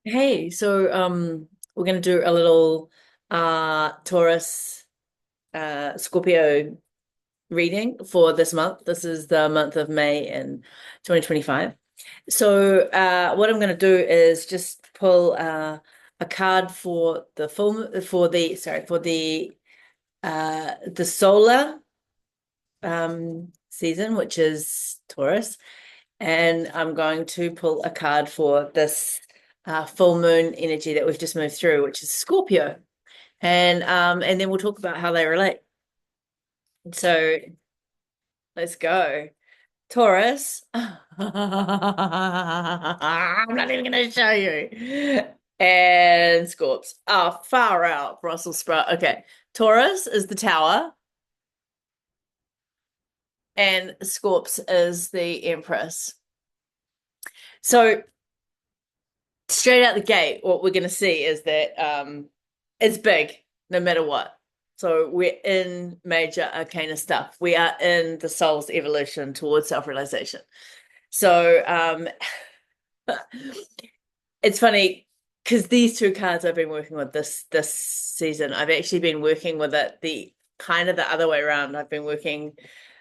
Hey, we're gonna do a little Taurus Scorpio reading for this month. This is the month of May in 2025. What I'm gonna do is just pull a card for the the solar season, which is Taurus. And I'm going to pull a card for this full moon energy that we've just moved through, which is Scorpio. And then we'll talk about how they relate. So let's go. Taurus. I'm not even going to show you. And Scorps. Oh, far out, Brussels sprout. Okay. Taurus is the tower, and Scorps is the Empress. So straight out the gate, what we're going to see is that it's big no matter what. So we're in major arcana stuff. We are in the soul's evolution towards self-realization. So it's funny because these two cards I've been working with this season, I've actually been working with it the kind of the other way around. I've been working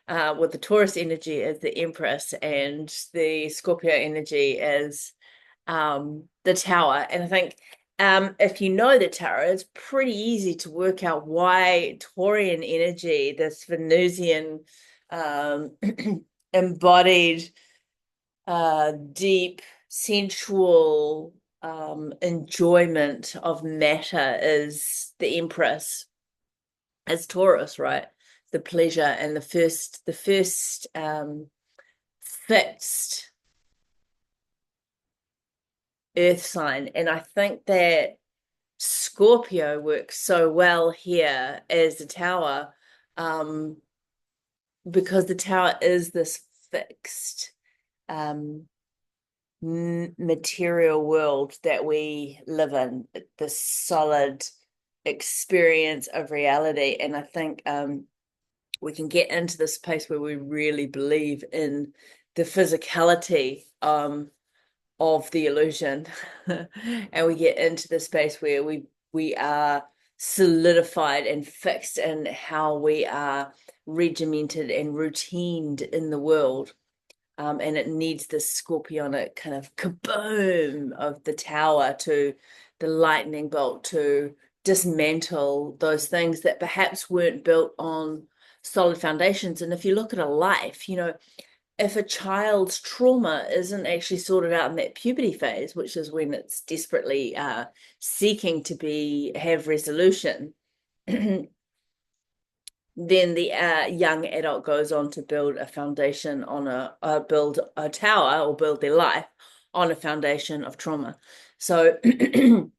with the Taurus energy as the Empress and the Scorpio energy as the tower. And I think if you know the tower, it's pretty easy to work out why Taurian energy, this Venusian um, embodied, deep, sensual enjoyment of matter is the Empress, as Taurus, right? The pleasure and the first fixed earth sign. And I think that Scorpio works so well here as the tower, um, because the tower is this fixed material world that we live in, this solid experience of reality. And I think we can get into this place where we really believe in the physicality of the illusion. And we get into the space where we are solidified and fixed in how we are regimented and routined in the world. And it needs this scorpionic kind of kaboom of the tower to the lightning bolt to dismantle those things that perhaps weren't built on solid foundations. And if you look at a life, if a child's trauma isn't actually sorted out in that puberty phase, which is when it's desperately seeking to have resolution, then the young adult goes on to build a foundation on build a tower or build their life on a foundation of trauma. So we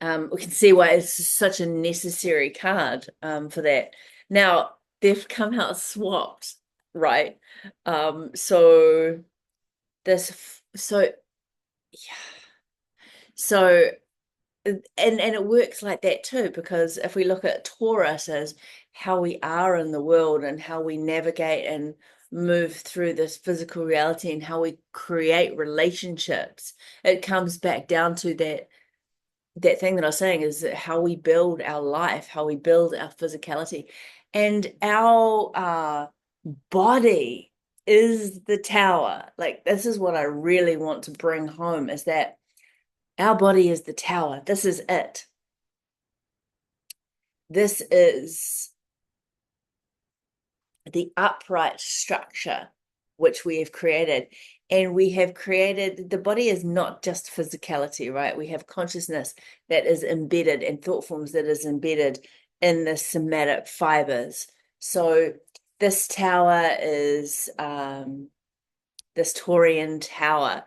can see why it's such a necessary card for that. Now they've come out swapped, right? So this so yeah. So and it works like that too, because if we look at Taurus as how we are in the world and how we navigate and move through this physical reality and how we create relationships, it comes back down to that thing that I was saying is how we build our life, how we build our physicality. And our body is the tower. Like, this is what I really want to bring home is that our body is the tower. This is it. This is the upright structure which we have created. And we have created, the body is not just physicality, right? We have consciousness that is embedded and thought forms that is embedded in the somatic fibers. So this tower is, this Taurian tower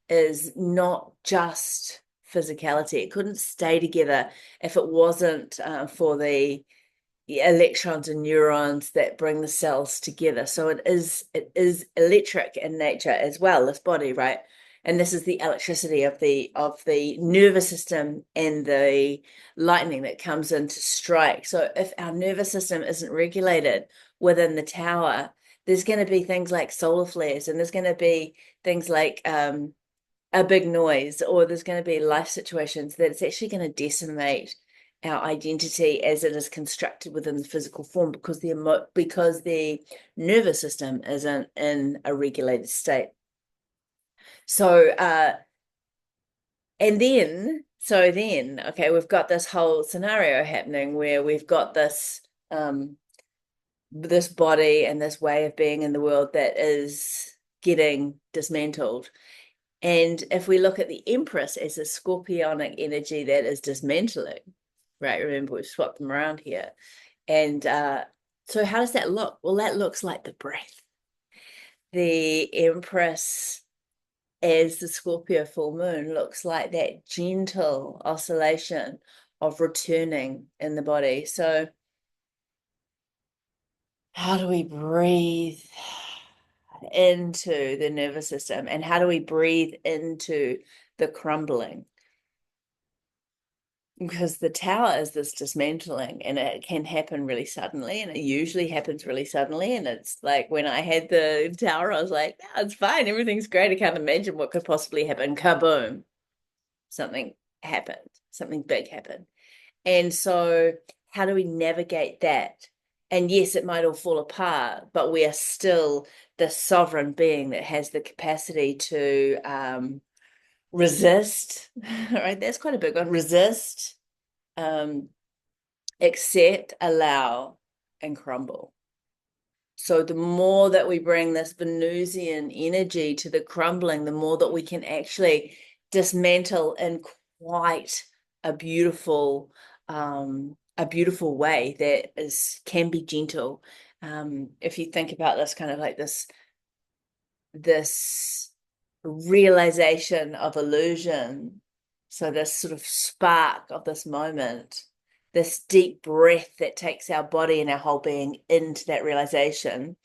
is not just physicality. It couldn't stay together if it wasn't for the electrons and neurons that bring the cells together. So it is electric in nature as well, this body, right? And this is the electricity of the nervous system and the lightning that comes in to strike. So if our nervous system isn't regulated within the tower, there's going to be things like solar flares, and there's going to be things like a big noise, or there's going to be life situations that it's actually going to decimate our identity as it is constructed within the physical form because the nervous system isn't in a regulated state. So okay, we've got this whole scenario happening where we've got this body and this way of being in the world that is getting dismantled. And if we look at the Empress as a scorpionic energy that is dismantling, right? Remember, we've swapped them around here. And so how does that look? Well, that looks like the breath. The Empress as the Scorpio full moon looks like that gentle oscillation of returning in the body. So how do we breathe into the nervous system, and how do we breathe into the crumbling? Because the tower is this dismantling, and it can happen really suddenly, and it usually happens really suddenly. And it's like when I had the tower, I was like, no, it's fine, everything's great. I can't imagine what could possibly happen. Kaboom, something happened, something big happened. And so how do we navigate that? And yes, it might all fall apart, but we are still the sovereign being that has the capacity to resist. Right? That's quite a big one. Resist, accept, allow, and crumble. So the more that we bring this Venusian energy to the crumbling, the more that we can actually dismantle in quite a beautiful way that can be gentle. If you think about this kind of like this realization of illusion, so this sort of spark of this moment, this deep breath that takes our body and our whole being into that realization,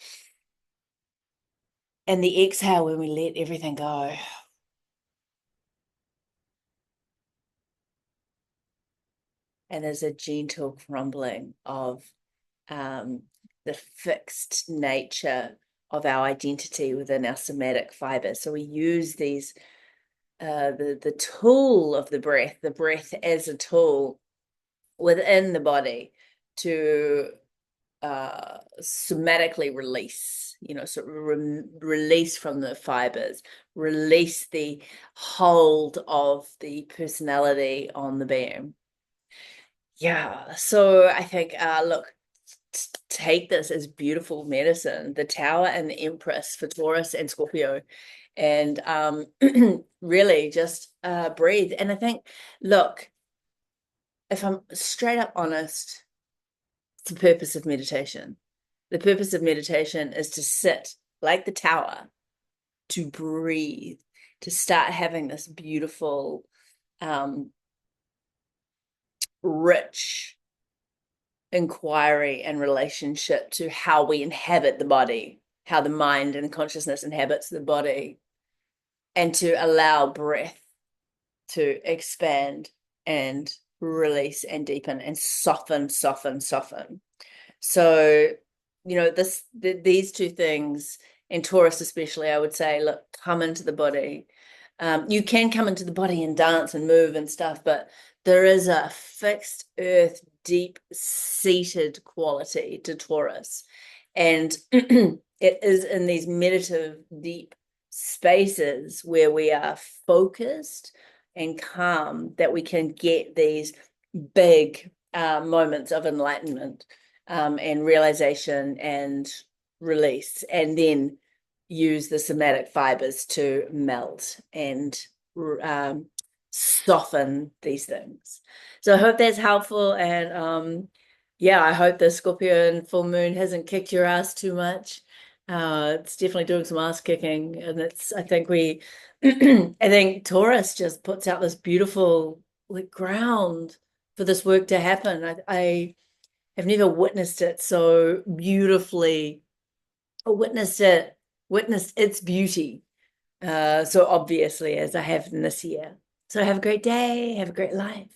and the exhale when we let everything go. And there's a gentle crumbling of the fixed nature of our identity within our somatic fibers. So we use these the tool of the breath as a tool within the body to somatically release, sort of release from the fibers, release the hold of the personality on the being. Yeah, so I think, look, take this as beautiful medicine, the Tower and the Empress for Taurus and Scorpio, and really just breathe. And I think, look, if I'm straight up honest, it's the purpose of meditation. The purpose of meditation is to sit like the Tower, to breathe, to start having this beautiful, rich inquiry and relationship to how we inhabit the body, how the mind and consciousness inhabits the body, and to allow breath to expand and release and deepen and soften. So, these two things, in Taurus especially, I would say, look, come into the body. You can come into the body and dance and move and stuff, but there is a fixed earth, deep-seated quality to Taurus. And it is in these meditative, deep spaces where we are focused and calm that we can get these big moments of enlightenment and realization and release, and then use the somatic fibers to melt and soften these things. So I hope that's helpful, and yeah, I hope the Scorpio and full moon hasn't kicked your ass too much. It's definitely doing some ass kicking, and I think I think Taurus just puts out this beautiful like ground for this work to happen. I have never witnessed it so beautifully, or witnessed its beauty so obviously as I have in this year. So have a great day, have a great life,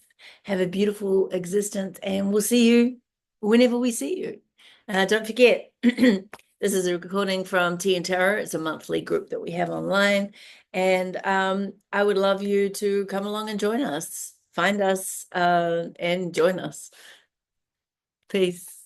have a beautiful existence, and we'll see you whenever we see you. Don't forget, This is a recording from Tea and Terror. It's a monthly group that we have online. And I would love you to come along and join us. Find us and join us. Peace.